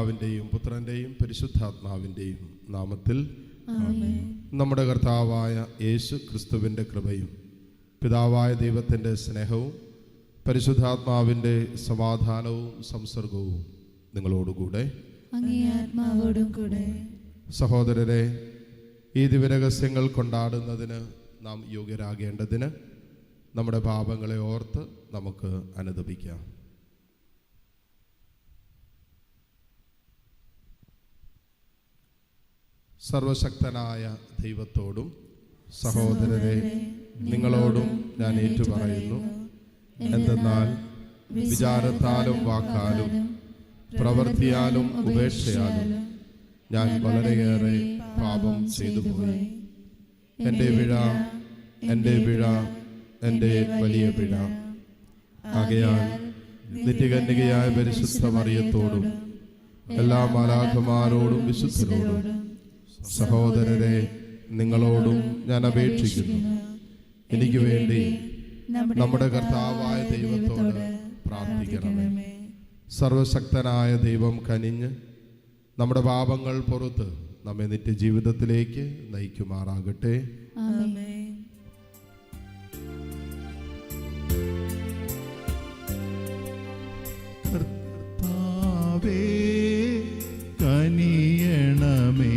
പിതാവിൻ്റെയും പുത്രൻ്റെയും പരിശുദ്ധാത്മാവിൻ്റെയും നാമത്തിൽ നമ്മുടെ കർത്താവായ യേശു ക്രിസ്തുവിൻ്റെ കൃപയും പിതാവായ ദൈവത്തിൻ്റെ സ്നേഹവും പരിശുദ്ധാത്മാവിൻ്റെ സമാധാനവും സംസർഗവും നിങ്ങളോടുകൂടെ സഹോദരരെ, ഈ ദിവ്യരഹസ്യങ്ങൾ കൊണ്ടാടുന്നതിന് നാം യോഗ്യരാകേണ്ടതിന് നമ്മുടെ പാപങ്ങളെ ഓർത്ത് നമുക്ക് അനുതപിക്കാം. സർവശക്തനായ ദൈവത്തോടും സഹോദരരെ നിങ്ങളോടും ഞാൻ ഏറ്റുപറയുന്നു. എന്തെന്നാൽ വിചാരത്താലും വാക്കാലും പ്രവൃത്തിയാലും ഉപേക്ഷയാലും ഞാൻ വളരെയേറെ പാപം ചെയ്തു പോയി. എൻ്റെ പിഴ, എൻ്റെ പിഴ, എൻ്റെ വലിയ പിഴ. ആകയാൽ നിത്യകന്യകയായ പരിശുദ്ധ മറിയത്തോടും എല്ലാ മാലാഖമാരോടും വിശുദ്ധരോടും സഹോദരരെ നിങ്ങളോടും ഞാൻ അപേക്ഷിക്കുന്നു, എനിക്ക് വേണ്ടി നമ്മുടെ കർത്താവായ ദൈവത്തോട് പ്രാർത്ഥിക്കണമേ. സർവശക്തനായ ദൈവം കനിഞ്ഞ് നമ്മുടെ പാപങ്ങൾ പുറത്ത് നമ്മെ നിത്യജീവിതത്തിലേക്ക് നയിക്കുമാറാകട്ടെ. കർത്താവേ കനിയണമേ,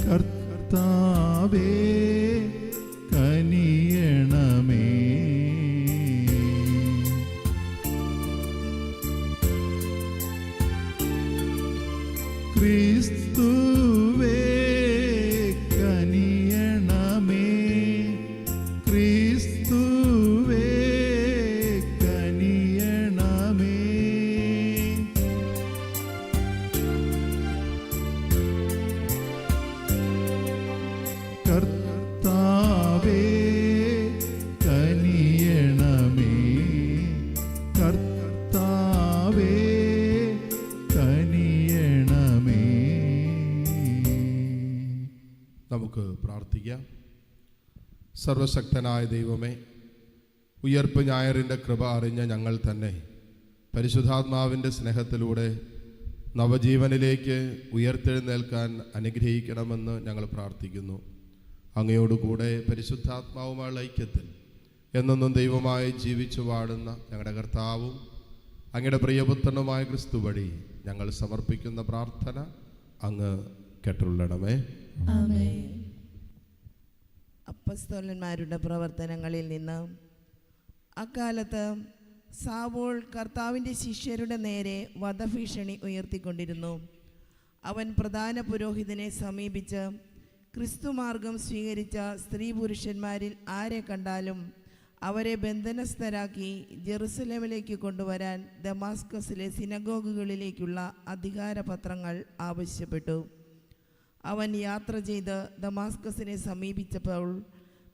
കർത്താവേ കനിയണമേ. ക്രിസ്തുവേ കനിയണമേ, ക്രിസ്തുവേ കനിയണമേ. കർത്താവേ കനിയണമേ, കർത്താവേ കനിയണമേ. നമുക്ക് പ്രാർത്ഥിക്കാം. സർവശക്തനായ ദൈവമേ, ഉയർപ്പ് ഞായറിൻ്റെ കൃപ അറിഞ്ഞ ഞങ്ങൾ തന്നെ പരിശുദ്ധാത്മാവിൻ്റെ സ്നേഹത്തിലൂടെ നവജീവനിലേക്ക് ഉയർത്തെഴുന്നേൽക്കാൻ അനുഗ്രഹിക്കണമെന്ന് ഞങ്ങൾ പ്രാർത്ഥിക്കുന്നു. അങ്ങയോടുകൂടെ പരിശുദ്ധാത്മാവുമായുള്ള ഐക്യത്തിൽ എന്നെന്നും ദൈവമായി ജീവിച്ചു വാഴുന്ന ഞങ്ങളുടെ കർത്താവും അങ്ങയുടെ പ്രിയപുത്രനുമായ ക്രിസ്തു വഴി ഞങ്ങൾ സമർപ്പിക്കുന്ന പ്രാർത്ഥന അങ്ങ് കേട്ടുകൊള്ളണമേ. അപ്പസ്തോലന്മാരുടെ പ്രവർത്തനങ്ങളിൽ നിന്ന് അക്കാലത്ത് സാവൂൾ കർത്താവിൻ്റെ ശിഷ്യരുടെ നേരെ വധഭീഷണി ഉയർത്തിക്കൊണ്ടിരുന്നു. അവൻ പ്രധാന പുരോഹിതനെ സമീപിച്ച് ക്രിസ്തുമാർഗം സ്വീകരിച്ച സ്ത്രീ പുരുഷന്മാരിൽ ആരെ കണ്ടാലും അവരെ ബന്ധനസ്ഥരാക്കി ജെറുസലേമിലേക്ക് കൊണ്ടുവരാൻ ദമാസ്കസിലെ സിനഗോഗുകളിലേക്കുള്ള അധികാരപത്രങ്ങൾ ആവശ്യപ്പെട്ടു. അവൻ യാത്ര ചെയ്ത് ദമാസ്കസിനെ സമീപിച്ചപ്പോൾ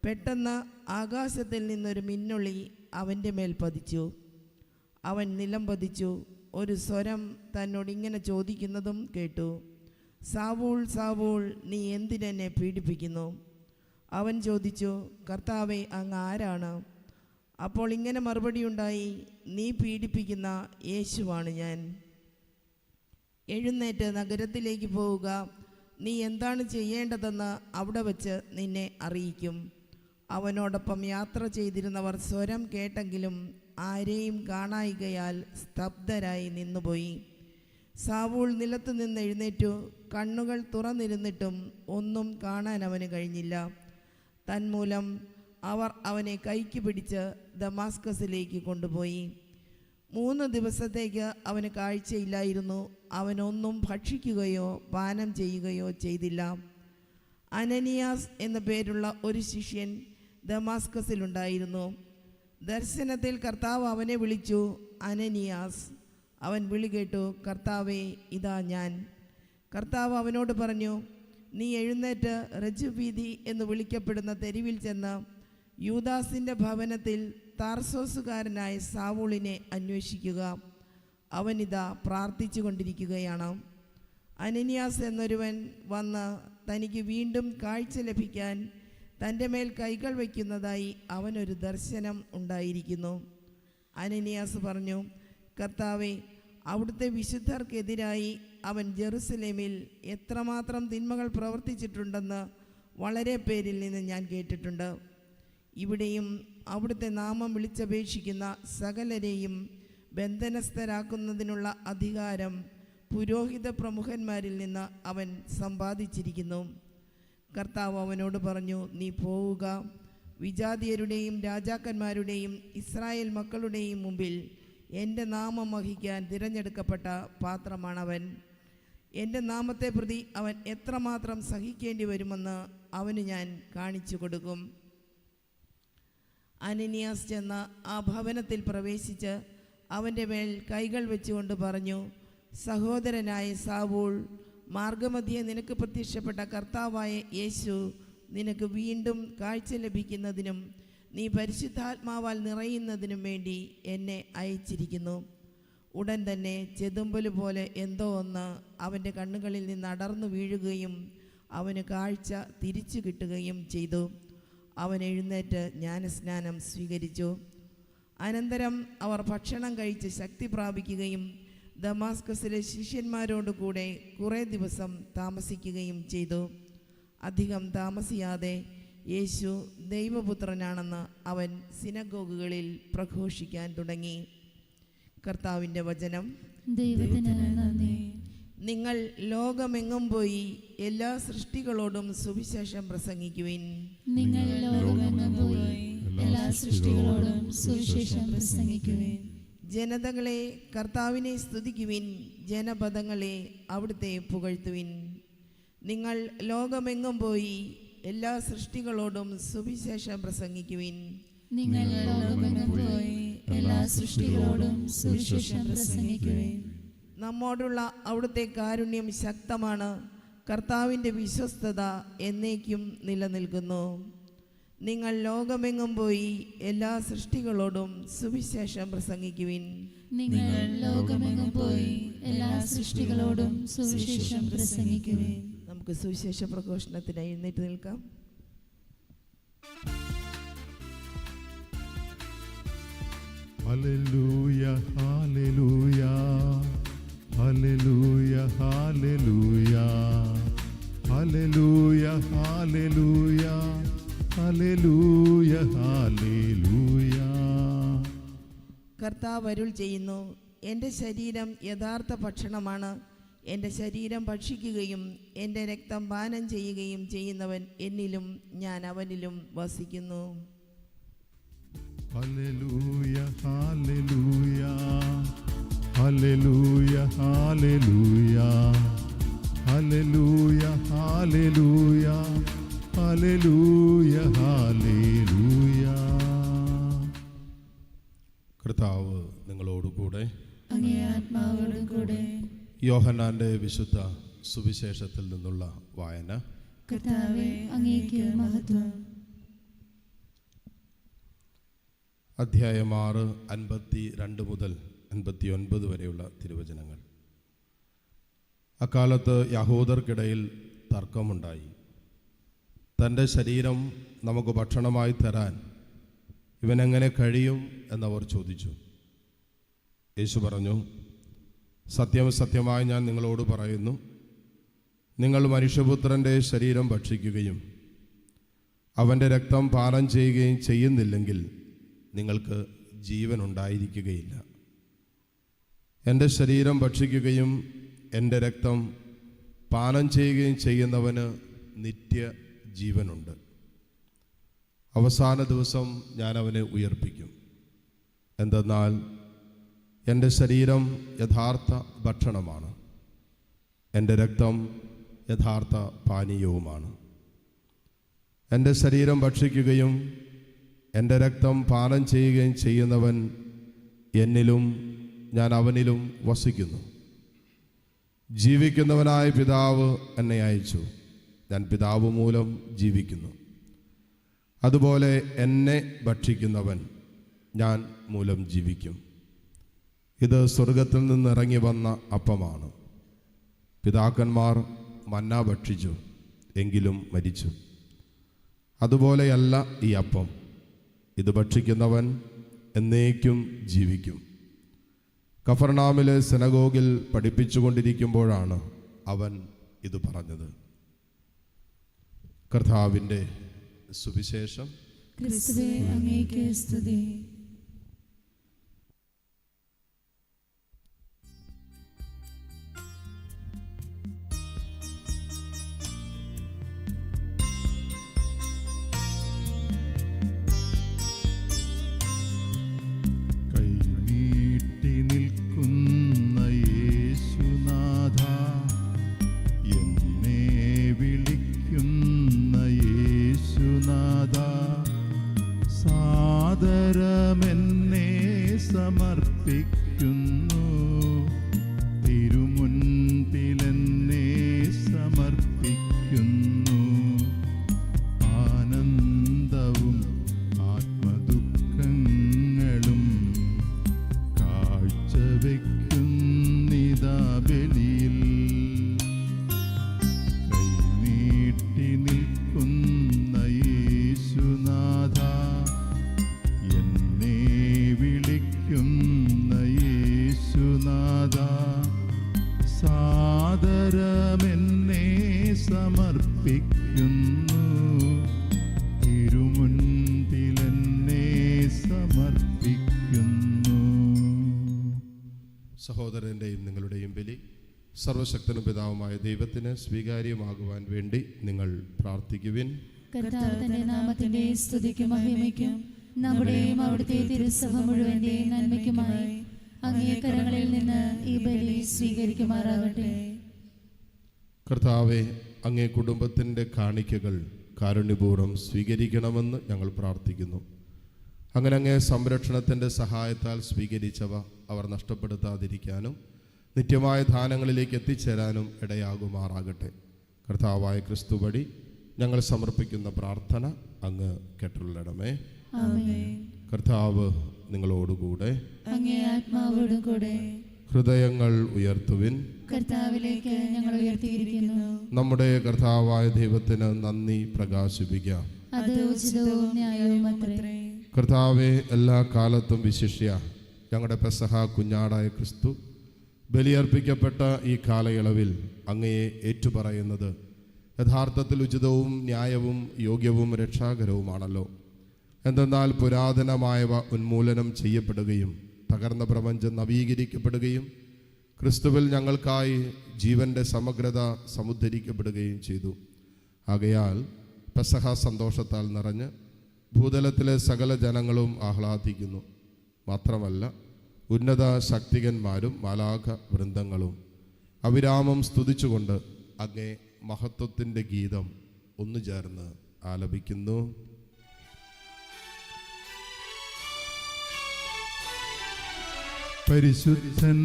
പെട്ടെന്ന് ആകാശത്തിൽ നിന്നൊരു മിന്നൊളി അവൻ്റെ മേൽ പതിച്ചു. അവൻ നിലം പതിച്ചു. ഒരു സ്വരം തന്നോടിങ്ങനെ ചോദിക്കുന്നതും കേട്ടു, സാവൂൾ, സാവൂൾ, നീ എന്തിനെന്നെ പീഡിപ്പിക്കുന്നു? അവൻ ചോദിച്ചു, കർത്താവേ, അങ്ങ് ആരാണ്? അപ്പോൾ ഇങ്ങനെ മറുപടി ഉണ്ടായി, നീ പീഡിപ്പിക്കുന്ന യേശുവാണ് ഞാൻ. എഴുന്നേറ്റ് നഗരത്തിലേക്ക് പോവുക, നീ എന്താണ് ചെയ്യേണ്ടതെന്ന് അവിടെ വച്ച് നിന്നെ അറിയിക്കും. അവനോടൊപ്പം യാത്ര ചെയ്തിരുന്നവർ സ്വരം കേട്ടെങ്കിലും ആരെയും കാണായികയാൽ സ്തബ്ധരായി നിന്നുപോയി. സാവൂൾ നിലത്തു നിന്ന് എഴുന്നേറ്റു. കണ്ണുകൾ തുറന്നിരുന്നിട്ടും ഒന്നും കാണാൻ അവന് കഴിഞ്ഞില്ല. തന്മൂലം അവർ അവനെ കൈക്ക് പിടിച്ച് ദമാസ്കസിലേക്ക് കൊണ്ടുപോയി. 3 ദിവസത്തേക്ക് അവന് കാഴ്ചയില്ലായിരുന്നു. അവനൊന്നും ഭക്ഷിക്കുകയോ പാനം ചെയ്യുകയോ ചെയ്തില്ല. അനനിയാസ് എന്ന പേരുള്ള ഒരു ശിഷ്യൻ ദമാസ്കസിലുണ്ടായിരുന്നു. ദർശനത്തിൽ കർത്താവ് അവനെ വിളിച്ചു, അനനിയാസ്. അവൻ വിളി കേട്ടു, കർത്താവേ, ഇതാ ഞാൻ. കർത്താവ് അവനോട് പറഞ്ഞു, നീ എഴുന്നേറ്റ് റജുവീഥി എന്ന് വിളിക്കപ്പെടുന്ന തെരുവിൽ ചെന്ന് യൂദാസിൻ്റെ ഭവനത്തിൽ താർസോസുകാരനായ സാവൂളിനെ അന്വേഷിക്കുക. അവനിതാ പ്രാർത്ഥിച്ചു കൊണ്ടിരിക്കുകയാണ്. അനനിയാസ് എന്നൊരുവൻ വന്ന് തനിക്ക് വീണ്ടും കാഴ്ച ലഭിക്കാൻ തൻ്റെ മേൽ കൈകൾ വയ്ക്കുന്നതായി അവനൊരു ദർശനം ഉണ്ടായിരിക്കുന്നു. അനനിയാസ് പറഞ്ഞു, കർത്താവേ, അവിടുത്തെ വിശുദ്ധർക്കെതിരായി അവൻ ജെറുസലേമിൽ എത്രമാത്രം തിന്മകൾ പ്രവർത്തിച്ചിട്ടുണ്ടെന്ന് വളരെ പേരിൽ നിന്ന് ഞാൻ കേട്ടിട്ടുണ്ട്. ഇവിടെയും അവിടുത്തെ നാമം വിളിച്ചപേക്ഷിക്കുന്ന സകലരെയും ബന്ധനസ്ഥരാക്കുന്നതിനുള്ള അധികാരം പുരോഹിത പ്രമുഖന്മാരിൽ നിന്ന് അവൻ സമ്പാദിച്ചിരിക്കുന്നു. കർത്താവ് അവനോട് പറഞ്ഞു, നീ പോവുക, വിജാതിയരുടെയും രാജാക്കന്മാരുടെയും ഇസ്രായേൽ മക്കളുടെയും മുമ്പിൽ എൻ്റെ നാമം വഹിക്കാൻ തിരഞ്ഞെടുക്കപ്പെട്ട പാത്രമാണവൻ. എൻ്റെ നാമത്തെ പ്രതി അവൻ എത്രമാത്രം സഹിക്കേണ്ടി വരുമെന്ന് അവന് ഞാൻ കാണിച്ചു കൊടുക്കും. അനനിയാസ് ചെന്ന ആ ഭവനത്തിൽ പ്രവേശിച്ച് അവൻ്റെ മേൽ കൈകൾ വെച്ചുകൊണ്ട് പറഞ്ഞു, സഹോദരനായ സാവൂൾ, മാർഗമധ്യേ നിനക്ക് പ്രത്യക്ഷപ്പെട്ട കർത്താവായ യേശു നിനക്ക് വീണ്ടും കാഴ്ച ലഭിക്കുന്നതിനും നീ പരിശുദ്ധാത്മാവാൽ നിറയുന്നതിനും വേണ്ടി എന്നെ അയച്ചിരിക്കുന്നു. ഉടൻ തന്നെ ചെതുമ്പല് പോലെ എന്തോ ഒന്ന് അവൻ്റെ കണ്ണുകളിൽ നിന്ന് അടർന്നു വീഴുകയും അവന് കാഴ്ച തിരിച്ചു കിട്ടുകയും ചെയ്തു. അവൻ എഴുന്നേറ്റ് ജ്ഞാനസ്നാനം സ്വീകരിച്ചു. അനന്തരം അവർ ഭക്ഷണം കഴിച്ച് ശക്തി പ്രാപിക്കുകയും ദമാസ്കസിലെ ശിഷ്യന്മാരോട് കൂടെ കുറേ ദിവസം താമസിക്കുകയും ചെയ്തു. അധികം താമസിയാതെ യേശു ദൈവപുത്രനാണെന്ന് അവൻ സിനഗോഗുകളിൽ പ്രഘോഷിക്കാൻ തുടങ്ങി. കർത്താവിൻ്റെ വചനം. ദൈവത്തിന് നന്ദി. നിങ്ങൾ ലോകമെങ്ങും പോയി എല്ലാ സൃഷ്ടികളോടും സുവിശേഷം പ്രസംഗിക്കുവിൻ. നിങ്ങൾ ലോകമെങ്ങും പോയി എല്ലാ സൃഷ്ടികളോടും സുവിശേഷം പ്രസംഗിക്കുവിൻ. ജനതകളെ കർത്താവിനെ സ്തുതിക്കുവിൻ, ജനപദങ്ങളെ അവിടുത്തെ പുകഴ്ത്തുവിൻ. നിങ്ങൾ ലോകമെങ്ങും പോയി എല്ലാ സൃഷ്ടികളോടും സുവിശേഷം പ്രസംഗിക്കുവിൻ. നിങ്ങൾ ലോകമെങ്ങും പോയി എല്ലാ സൃഷ്ടികളോടും സുവിശേഷം പ്രസംഗിക്കുവിൻ. നമ്മോടുള്ള അവിടുത്തെ കാരുണ്യം ശക്തമാണ്, കർത്താവിൻ്റെ വിശ്വസ്തത എന്നേക്കും നിലനിൽക്കുന്നു. നിങ്ങൾ ലോകമെങ്ങും പോയി എല്ലാ സൃഷ്ടികളോടും സുവിശേഷം പ്രസംഗിക്കുവിൻ. നിങ്ങൾ ലോകമെങ്ങും പോയി എല്ലാ സൃഷ്ടികളോടും സുവിശേഷം പ്രസംഗിക്കുവിൻ. നമുക്ക് സുവിശേഷ പ്രഘോഷണത്തിന് എഴുന്നേറ്റ് നിൽക്കാം. Hallelujah hallelujah hallelujah hallelujah hallelujah hallelujah hallelujah hallelujah. കർത്താവ് അരുൾ ചെയ്യുന്നു, എൻ്റെ ശരീരം യഥാർത്ഥ ഭക്ഷണമാണ്. എൻ്റെ ശരീരം ഭക്ഷിക്കുകയും എൻ്റെ രക്തം പാനം ചെയ്യുകയും ചെയ്യുന്നവൻ എന്നിലും ഞാൻ അവനിലും വസിക്കുന്നു. Hallelujah hallelujah hallelujah hallelujah hallelujah hallelujah hallelujah hallelujah. കർത്താവ് നിങ്ങളോടുകൂടെ. അങ്ങേ ആത്മാവോടും കൂടെ. യോഹന്നാന്റെ വിശുദ്ധ സുവിശേഷത്തിൽ നിന്നുള്ള വായന. കർത്താവേ, അങ്ങേക്ക് മഹത്വം. അധ്യായം 6, 52 മുതൽ 59 വരെയുള്ള തിരുവചനങ്ങൾ. അക്കാലത്ത് യഹൂദർക്കിടയിൽ തർക്കമുണ്ടായി. തൻ്റെ ശരീരം നമുക്ക് ഭക്ഷണമായി തരാൻ ഇവനെങ്ങനെ കഴിയും എന്നവർ ചോദിച്ചു. യേശു പറഞ്ഞു, സത്യം സത്യമായി ഞാൻ നിങ്ങളോട് പറയുന്നു, നിങ്ങൾ മനുഷ്യപുത്രൻ്റെ ശരീരം ഭക്ഷിക്കുകയും അവൻ്റെ രക്തം പാനം ചെയ്യുകയും ചെയ്യുന്നില്ലെങ്കിൽ നിങ്ങൾക്ക് ജീവൻ ഉണ്ടായിരിക്കുകയില്ല. എൻ്റെ ശരീരം ഭക്ഷിക്കുകയും എൻ്റെ രക്തം പാനം ചെയ്യുകയും ചെയ്യുന്നവന് നിത്യ ജീവനുണ്ട്. അവസാന ദിവസം ഞാൻ അവനെ ഉയർപ്പിക്കും. എന്തെന്നാൽ എൻ്റെ ശരീരം യഥാർത്ഥ ഭക്ഷണമാണ്, എൻ്റെ രക്തം യഥാർത്ഥ പാനീയവുമാണ്. എൻ്റെ ശരീരം ഭക്ഷിക്കുകയും എൻ്റെ രക്തം പാനം ചെയ്യുകയും ചെയ്യുന്നവൻ എന്നിലും ഞാൻ അവനിലും വസിക്കുന്നു. ജീവിക്കുന്നവനായ പിതാവ് എന്നെ അയച്ചു, ഞാൻ പിതാവ് മൂലം ജീവിക്കുന്നു. അതുപോലെ എന്നെ ഭക്ഷിക്കുന്നവൻ ഞാൻ മൂലം ജീവിക്കും. ഇത് സ്വർഗത്തിൽ നിന്നിറങ്ങി വന്ന അപ്പമാണ്. പിതാക്കന്മാർ മന്ന ഭക്ഷിച്ചു, എങ്കിലും മരിച്ചു. അതുപോലെയല്ല ഈ അപ്പം. ഇത് ഭക്ഷിക്കുന്നവൻ എന്നേക്കും ജീവിക്കും. കഫർനാമിലെ സിനഗോഗിൽ പഠിപ്പിച്ചുകൊണ്ടിരിക്കുമ്പോഴാണ് അവൻ ഇത് പറഞ്ഞത്. കർത്താവിൻ്റെ സുവിശേഷം. ക്രിസ്തുവേ, അങ്ങേക്ക് സ്തുതി. കൈനീട്ടി നിൽക്കുന്ന യേശുനാഥ, എന്നെ വിളിക്കുന്ന യേശുനാഥ, സാദരമെന്നെ സമർപ്പിക്കുന്നു, തിരുമുൻപിലെന്നെ സമർപ്പിക്കുന്നു. ആനന്ദവും ആത്മദുഃഖങ്ങളും കാഴ്ചവെക്കുന്നിതാ ബലിയിൽ. കൈനീട്ടി നിൽക്കുന്ന യേശുനാഥ, എന്നെ വിളിക്കുന്ന യേശുനാഥ, സാദരമെന്നെ സമർപ്പിക്കുന്നു, തിരുമുൻപിലെന്നെ സമർപ്പിക്കുന്നു. സഹോദരൻ്റെയും നിങ്ങളുടെയും ബലി സർവശക്തനും പിതാവുമായ ദൈവത്തിന് സ്വീകാര്യമാകുവാൻ വേണ്ടി നിങ്ങൾ പ്രാർത്ഥിക്കുവിൻ. കർത്താവ് തന്റെ നാമത്തിന്റെ സ്തുതിക്കും മഹിമയ്ക്കും നമ്മുടെയും അവിടുത്തെ തിരുസഭ മുഴുവന്റെയും നന്മയ്ക്കുമായി അങ്ങേ കരങ്ങളിൽ നിന്ന് ഈ ബലി സ്വീകരിക്കുമാറാകട്ടെ. കർത്താവെ, അങ്ങേ കുടുംബത്തിൻ്റെ കാണിക്കകൾ കാരുണ്യപൂർവ്വം സ്വീകരിക്കണമെന്ന് ഞങ്ങൾ പ്രാർത്ഥിക്കുന്നു. അങ്ങനെ അങ്ങേ സംരക്ഷണത്തിൻ്റെ സഹായത്താൽ സ്വീകരിച്ചവ അവർ നഷ്ടപ്പെടുത്താതിരിക്കാനും നിത്യമായ ദാനങ്ങളിലേക്ക് എത്തിച്ചേരാനും ഇടയാകുമാറാകട്ടെ. കർത്താവായ ക്രിസ്തു വഴി ഞങ്ങൾ സമർപ്പിക്കുന്ന പ്രാർത്ഥന അങ്ങ് കേട്ടുള്ളണമേ. ആമേൻ. കർത്താവ് നിങ്ങളോടുകൂടെ. അങ്ങേ ആത്മാവോടും കൂടെ. ഹൃദയങ്ങൾ ഉയർത്തുവിൻ. കർത്താവിലേക്ക് ഞങ്ങൾ ഉയർത്തിയിരിക്കുന്നു. നമ്മുടെ കർത്താവായ ദൈവത്തിന് നന്ദി പ്രകാശിപ്പിക്കാം. അത് ഉചിതവും ന്യായവും അത്രേ. കർത്താവെ, എല്ലാ കാലത്തും വിശിഷ്യ ഞങ്ങളുടെ പെസഹ കുഞ്ഞാടായ ക്രിസ്തു ബലിയർപ്പിക്കപ്പെട്ട ഈ കാലയളവിൽ അങ്ങയെ ഏറ്റുപറയുന്നത് യഥാർത്ഥത്തിൽ ഉചിതവും ന്യായവും യോഗ്യവും രക്ഷാകരവുമാണല്ലോ. എന്തെന്നാൽ പുരാതനമായവ ഉന്മൂലനം ചെയ്യപ്പെടുകയും തകർന്ന പ്രപഞ്ചം നവീകരിക്കപ്പെടുകയും ക്രിസ്തുവിൽ ഞങ്ങൾക്കായി ജീവൻ്റെ സമഗ്രത സമുദ്ധരിക്കപ്പെടുകയും ചെയ്തു. ആകയാൽ പെസഹ സന്തോഷത്താൽ നിറഞ്ഞ് ഭൂതലത്തിലെ സകല ജനങ്ങളും ആഹ്ലാദിക്കുന്നു. മാത്രമല്ല, ഉന്നത ശക്തികന്മാരും മാലാഖ വൃന്ദങ്ങളും അവിരാമം സ്തുതിച്ചുകൊണ്ട് അങ്ങേ മഹത്വത്തിൻ്റെ ഗീതം ഒന്നു ചേർന്ന് ആലപിക്കുന്നു. പരിശുദ്ധൻ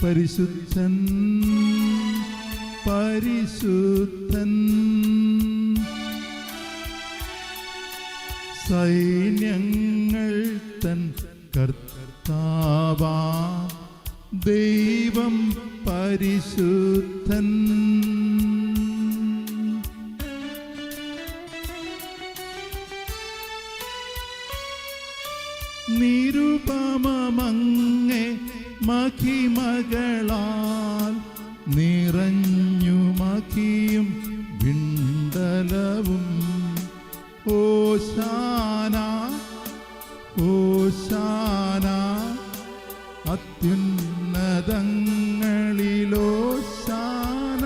പരിശുദ്ധൻ പരിശുദ്ധൻ, സൈന്യങ്ങൾ തൻ കർത്താവാ ദൈവം പരിശുദ്ധൻ. നിരുപമങ്ങേ മഹിമകളാൽ നിറഞ്ഞു മഹിയും വിണ്ടലവും. ഓശാന ഓശാന അത്യുന്നതങ്ങളിലോശാന.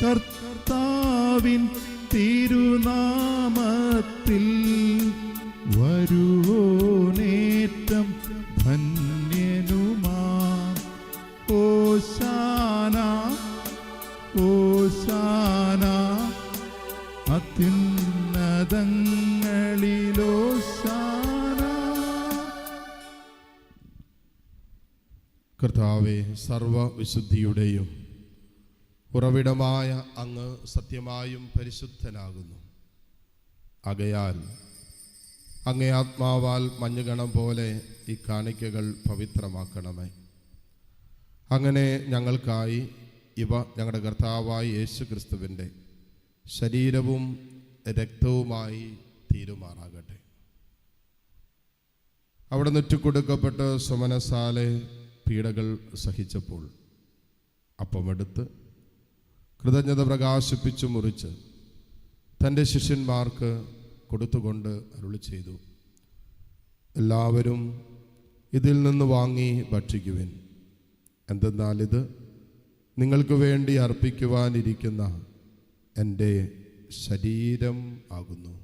കർത്താവിൻ തിരുനാമത്തിൽ വരുവോനേറ്റം ധന്യനുമാ. ഓശാന ഓശാന അത്യുന്നതങ്ങളിലോശാന. കർത്താവെ, സർവവിശുദ്ധിയുടെയും ഉറവിടമായ അങ്ങ് സത്യമായും പരിശുദ്ധനാകുന്നു. ആകയാൽ അങ്ങേ ആത്മാവാൽ മഞ്ഞുകണം പോലെ ഈ കാണിക്കകൾ പവിത്രമാക്കണമേ. അങ്ങനെ ഞങ്ങൾക്കായി ഇവ ഞങ്ങളുടെ കർത്താവായ യേശു ക്രിസ്തുവിൻ്റെ ശരീരവും രക്തവുമായി തീരുമാറാകട്ടെ. അവിടെ നെറ്റിക്കൊടുക്കപ്പെട്ട് സുമനസാലെ പീഡകൾ സഹിച്ചപ്പോൾ അപ്പമെടുത്ത് കൃതജ്ഞത പ്രകാശിപ്പിച്ചു മുറിച്ച് തൻ്റെ ശിഷ്യന്മാർക്ക് കൊടുത്തുകൊണ്ട് അരുളി ചെയ്തു, എല്ലാവരും ഇതിൽ നിന്ന് വാങ്ങി ഭക്ഷിക്കുവിൻ. എന്തെന്നാൽ ഇത് നിങ്ങൾക്ക് വേണ്ടി അർപ്പിക്കുവാനിരിക്കുന്ന എൻ്റെ ശരീരം ആകുന്നു.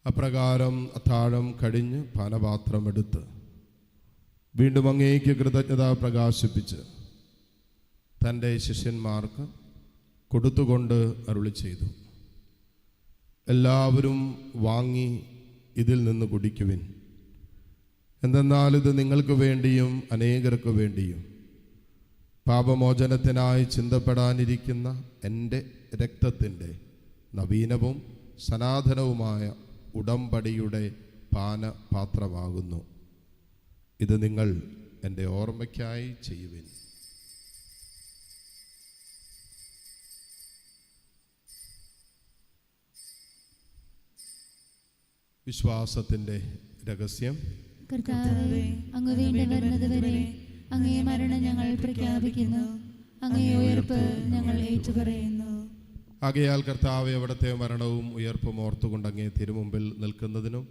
അപ്രകാരം അത്താഴം കഴിഞ്ഞ് പാനപാത്രമെടുത്ത് വീണ്ടും അങ്ങേക്ക് കൃതജ്ഞത പ്രകാശിപ്പിച്ച് തൻ്റെ ശിഷ്യന്മാർക്ക് കൊടുത്തുകൊണ്ട് അരുളി ചെയ്തു, എല്ലാവരും വാങ്ങി ഇതിൽ നിന്ന് കുടിക്കുവിൻ. എന്തെന്നാൽ ഇത് നിങ്ങൾക്ക് വേണ്ടിയും അനേകർക്ക് വേണ്ടിയും പാപമോചനത്തിനായി ചിന്തപ്പെടാനിരിക്കുന്ന എൻ്റെ രക്തത്തിൻ്റെ നവീനവും സനാതനവുമായ ഉടമ്പടിയുടെ പാനപാത്രമാകുന്നു. ഇത് നിങ്ങൾ എൻ്റെ ഓർമ്മയ്ക്കായി ചെയ്യുവിൻ. വിശ്വാസത്തിൻ്റെ രഹസ്യം. കർത്താവേ, അങ്ങ് വീണ്ടും വരുന്നതുവരെ അങ്ങേ മരണം ഞങ്ങൾ പ്രഖ്യാപിക്കുന്നു, അങ്ങേ ഉയർപ്പ് ഞങ്ങൾ ഏറ്റുപറയുന്നു. ആകയാൽ കർത്താവേ, അവിടുത്തെ മരണവും ഉയർപ്പും ഓർത്തുകൊണ്ട് അങ്ങേ തിരുമുമ്പിൽ നിൽക്കുന്നതിനും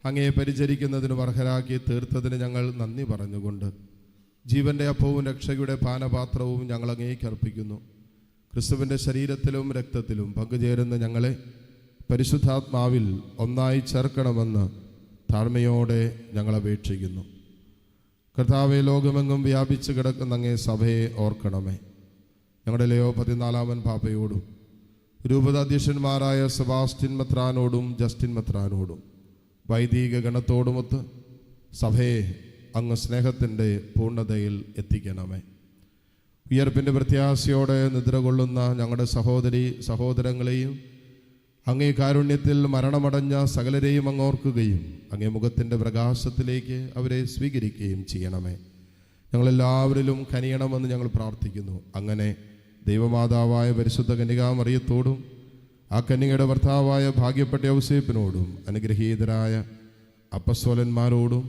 അങ്ങേ പരിചരിക്കുന്നതിനും അർഹരാക്കി തീർത്തതിന് ഞങ്ങൾ നന്ദി പറഞ്ഞുകൊണ്ട് ജീവന്റെ അപ്പവും രക്ഷയുടെ പാനപാത്രവും ഞങ്ങൾ അങ്ങേക്ക് അർപ്പിക്കുന്നു. ക്രിസ്തുവിൻ്റെ ശരീരത്തിലും രക്തത്തിലും പങ്കുചേരുന്ന ഞങ്ങളെ പരിശുദ്ധാത്മാവിൽ ഒന്നായി ചേർക്കണമെന്ന് താഴ്മയോടെ ഞങ്ങൾ അപേക്ഷിക്കുന്നു. കർത്താവെ, ലോകമെങ്ങും വ്യാപിച്ചു കിടക്കുന്ന അങ്ങേ സഭയെ ഓർക്കണമേ. ഞങ്ങളുടെ ലിയോ 14 പാപ്പയോടും രൂപതാധ്യക്ഷന്മാരായ സെബാസ്റ്റ്യൻ മെത്രാനോടും ജസ്റ്റിൻ മെത്രാനോടും വൈദിക ഗണത്തോടുമൊത്ത് സഭയെ അങ്ങ് സ്നേഹത്തിൻ്റെ പൂർണ്ണതയിൽ എത്തിക്കണമേ. ഉയർപ്പിൻ്റെ പ്രത്യാശയോടെ നിദ്ര കൊള്ളുന്ന ഞങ്ങളുടെ സഹോദരങ്ങളെയും അങ്ങേ കാരുണ്യത്തിൽ മരണമടഞ്ഞ സകലരെയും അങ്ങ് ഓർക്കുകയും അങ്ങേ മുഖത്തിൻ്റെ പ്രകാശത്തിലേക്ക് അവരെ സ്വീകരിക്കുകയും ചെയ്യണമേ. ഞങ്ങളെല്ലാവരിലും കനിയണമെന്ന് ഞങ്ങൾ പ്രാർത്ഥിക്കുന്നു. അങ്ങനെ ദൈവമാതാവായ പരിശുദ്ധ കന്യകാമറിയത്തോടും ആ കന്യകയുടെ ഭർത്താവായ ഭാഗ്യപ്പെട്ട യൗസേപ്പിനോടും അനുഗ്രഹീതരായ അപ്പസ്തോലന്മാരോടും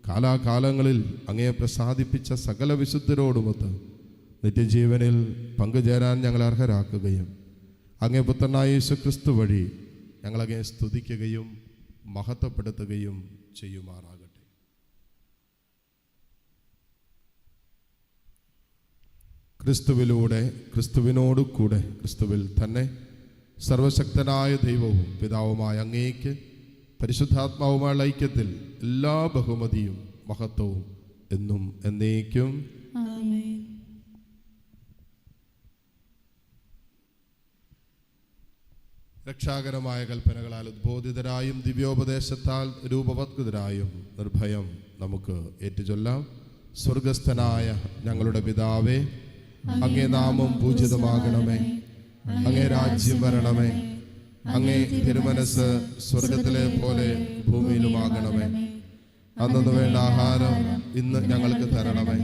കാലാകാലങ്ങളിൽ അങ്ങയെ പ്രസാദിപ്പിച്ച സകല വിശുദ്ധരോടുമൊത്ത് നിത്യജീവനിൽ പങ്കുചേരാൻ ഞങ്ങൾ അർഹരാക്കുകയും അങ്ങേ പുത്രനായ യേശുക്രിസ്തു വഴി ഞങ്ങളങ്ങയെ സ്തുതിക്കുകയും മഹത്വപ്പെടുത്തുകയും ചെയ്യുമാറാകട്ടെ. ക്രിസ്തുവിലൂടെ, ക്രിസ്തുവിനോട് കൂടെ, ക്രിസ്തുവിൽ തന്നെ സർവശക്തനായ ദൈവവും പിതാവുമായ അങ്ങേക്ക് പരിശുദ്ധാത്മാവുമായുള്ള ഐക്യത്തിൽ എല്ലാ ബഹുമതിയും മഹത്വവും എന്നും എന്നേക്കും ആമേൻ. രക്ഷാകരമായ കൽപ്പനകളാൽ ഉദ്ബോധിതരായും ദിവ്യോപദേശത്താൽ രൂപവത്കൃതരായും നിർഭയം നമുക്ക് ഏറ്റുചൊല്ലാം. സ്വർഗസ്ഥനായ ഞങ്ങളുടെ പിതാവേ, അങ്ങേ നാമം പൂജിതമാകണമേ, അങ്ങേ രാജ്യം വരണമേ, അങ്ങേ തിരുമനസ് സ്വർഗത്തിലെ പോലെ ഭൂമിയിലുമാകണമേ. അന്നു വേണ്ട ആഹാരം ഇന്ന് ഞങ്ങൾക്ക് തരണമേ.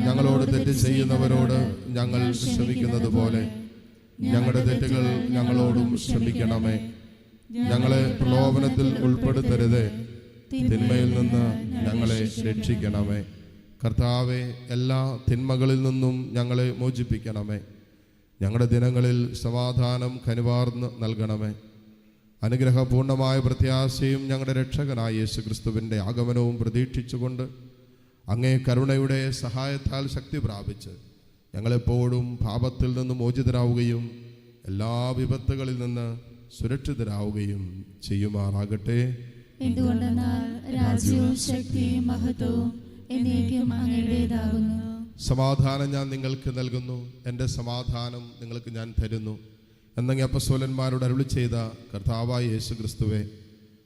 ഞങ്ങളോട് തെറ്റ് ചെയ്യുന്നവരോട് ഞങ്ങൾ ക്ഷമിക്കുന്നത് പോലെ ഞങ്ങളുടെ തെറ്റുകൾ ഞങ്ങളോടും ക്ഷമിക്കണമേ. ഞങ്ങളെ പ്രലോഭനത്തിൽ ഉൾപ്പെടുത്തരുതേ, തിന്മയിൽ നിന്ന് ഞങ്ങളെ രക്ഷിക്കണമേ. കർത്താവെ, എല്ലാ തിന്മകളിൽ നിന്നും ഞങ്ങളെ മോചിപ്പിക്കണമേ. ഞങ്ങളുടെ ദിനങ്ങളിൽ സമാധാനം കനിവാർന്ന് നൽകണമേ. അനുഗ്രഹപൂർണമായ പ്രത്യാശയും ഞങ്ങളുടെ രക്ഷകനായ യേശുക്രിസ്തുവിൻ്റെ ആഗമനവും പ്രതീക്ഷിച്ചുകൊണ്ട് അങ്ങേ കരുണയുടെ സഹായത്താൽ ശക്തി പ്രാപിച്ച് ഞങ്ങളെപ്പോഴും പാപത്തിൽ നിന്ന് മോചിതരാവുകയും എല്ലാ വിപത്തുകളിൽ നിന്ന് സുരക്ഷിതരാവുകയും ചെയ്യുമാറാകട്ടെ. എന്തുകൊണ്ടെന്നാൽ രാജ്യവും ശക്തിയും മഹത്വവും എന്നേക്കും അങ്ങയുടേതാകുന്നു. സമാധാനം ഞാൻ നിങ്ങൾക്ക് നൽകുന്നു, എൻ്റെ സമാധാനം നിങ്ങൾക്ക് ഞാൻ തരുന്നു എന്നങ്ങ് അപ്പസ്തോലന്മാരോട് അരുളി ചെയ്ത കർത്താവായ യേശു ക്രിസ്തുവേ,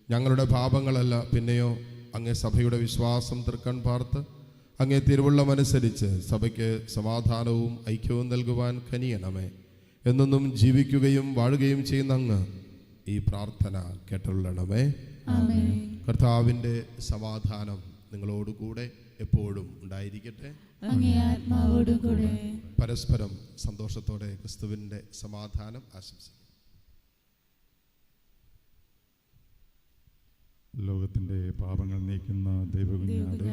ഞങ്ങളുടെ പാപങ്ങളല്ല പിന്നെയോ അങ്ങേ സഭയുടെ വിശ്വാസം തൃക്കൺ പാർത്ത് അങ്ങേ തിരുവുള്ളമനുസരിച്ച് സഭയ്ക്ക് സമാധാനവും ഐക്യവും നൽകുവാൻ കനിയണമേ. എന്നൊന്നും ജീവിക്കുകയും വാഴുകയും ചെയ്യുന്ന അങ്ങ് ഈ പ്രാർത്ഥന കേട്ടുള്ളണമേ. ആമേൻ. കർത്താവിൻ്റെ സമാധാനം നിങ്ങളോടുകൂടെ എപ്പോഴും ഉണ്ടായിരിക്കട്ടെ. അങ്ങേ ആത്മാവോടും കൂടെ. പരസ്പരം സന്തോഷത്തോടെ ക്രിസ്തുവിൻ്റെ സമാധാനം ആശംസിക്കും. ലോകത്തിന്റെ പാപങ്ങൾ നീക്കുന്ന ദൈവകുഞ്ഞാട്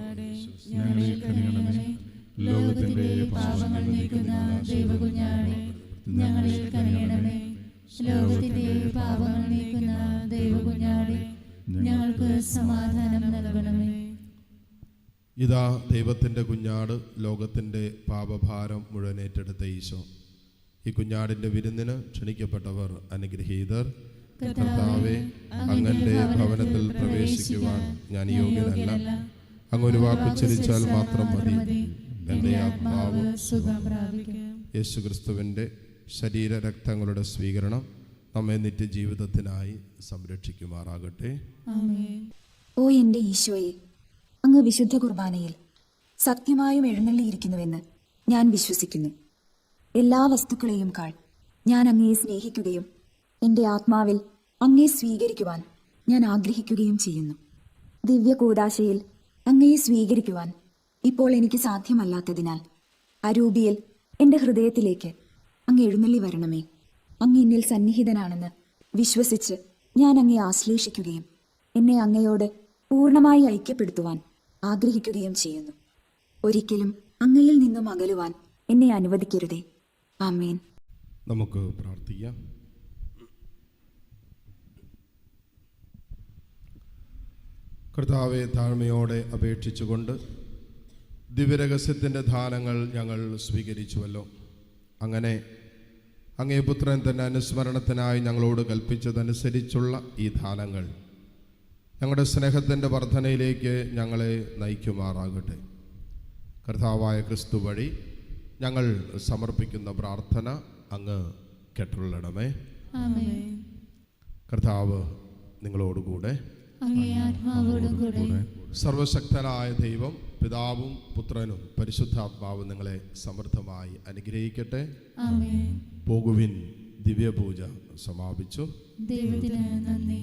ഞങ്ങളിൽ കനിയണമേ. ലോകത്തിന്റെ പാപങ്ങൾ നീക്കുന്ന ദൈവകുഞ്ഞാട് ഞങ്ങളിൽ കനിയണമേ. ലോകത്തിന്റെ പാപങ്ങൾ നീക്കുന്ന ദൈവകുഞ്ഞാട് ഞങ്ങൾക്ക് സമാധാനം നൽകണമേ. ഇതാ ദൈവത്തിൻ്റെ കുഞ്ഞാട്, ലോകത്തിൻ്റെ പാപഭാരം മുഴുവൻ ഏറ്റെടുത്ത ഈശോ. ഈ കുഞ്ഞാടിൻ്റെ വിരുന്നിന് ക്ഷണിക്കപ്പെട്ടവർ അനുഗ്രഹീതർ. കർത്താവേ, അങ്ങന്റെ ഭവനത്തിൽ പ്രവേശിക്കുവാൻ ഞാൻ യോഗ്യനല്ല. അങ്ങ് ഒരു വാക്കുച്ചരിച്ചാൽ മാത്രം മതി, എൻ്റെ ആത്മാവ് സുഖം പ്രാപിക്കും. യേശുക്രിസ്തുവിൻ്റെ ശരീരരക്തങ്ങളുടെ സ്വീകരണം നമ്മെ നിത്യജീവിതത്തിനായി സംരക്ഷിക്കുമാറാകട്ടെ. ആമേൻ. ഓ എൻ്റെ ഈശോയെ, അങ്ങ് വിശുദ്ധ കുർബാനയിൽ സത്യമായും എഴുന്നള്ളിയിരിക്കുന്നുവെന്ന് ഞാൻ വിശ്വസിക്കുന്നു. എല്ലാ വസ്തുക്കളെയും കാൾ ഞാൻ അങ്ങയെ സ്നേഹിക്കുകയും എൻ്റെ ആത്മാവിൽ അങ്ങയെ സ്വീകരിക്കുവാൻ ഞാൻ ആഗ്രഹിക്കുകയും ചെയ്യുന്നു. ദിവ്യ കൂദാശയിൽ അങ്ങയെ സ്വീകരിക്കുവാൻ ഇപ്പോൾ എനിക്ക് സാധ്യമല്ലാത്തതിനാൽ അരൂപിയിൽ എൻ്റെ ഹൃദയത്തിലേക്ക് അങ്ങ് എഴുന്നള്ളി വരണമേ. അങ്ങ് എന്നിൽ സന്നിഹിതനാണെന്ന് വിശ്വസിച്ച് ഞാൻ അങ്ങയെ ആശ്ലേഷിക്കുകയും എന്നെ അങ്ങയോട് പൂർണ്ണമായി ഐക്യപ്പെടുത്തുവാൻ ആഗ്രഹിക്കുകയും ചെയ്യുന്നു. ഒരിക്കലും അങ്ങയിൽ നിന്നും അകലുവാൻ എന്നെ അനുവദിക്കരുതേ. ആമേൻ. നമുക്ക് പ്രാർത്ഥിക്കാം. കർത്താവെ, താഴ്മയോടെ അപേക്ഷിച്ചുകൊണ്ട് ദിവ്യരഹസ്യത്തിൻ്റെ ദാനങ്ങൾ ഞങ്ങൾ സ്വീകരിച്ചുവല്ലോ. അങ്ങനെ അങ്ങേ പുത്രൻ തന്നെ അനുസ്മരണത്തിനായി ഞങ്ങളോട് കൽപ്പിച്ചതനുസരിച്ചുള്ള ഈ ദാനങ്ങൾ ഞങ്ങളുടെ സ്നേഹത്തിൻ്റെ വർധനയിലേക്ക് ഞങ്ങളെ നയിക്കുമാറാകട്ടെ. കർത്താവായ ക്രിസ്തു വഴി ഞങ്ങൾ സമർപ്പിക്കുന്ന പ്രാർത്ഥന അങ്ങ് കേട്ടുള്ളണമേ. ആമേൻ. കർത്താവ് നിങ്ങളോടുകൂടെ. അങ്ങേ ആത്മാവോടും കൂടെ. സർവശക്തനായ ദൈവം പിതാവും പുത്രനും പരിശുദ്ധാത്മാവും നിങ്ങളെ സമൃദ്ധമായി അനുഗ്രഹിക്കട്ടെ. ആമേൻ. പോകുവിൻ. ദിവ്യപൂജ സമാപിച്ചു. ദൈവത്തിന് നന്ദി.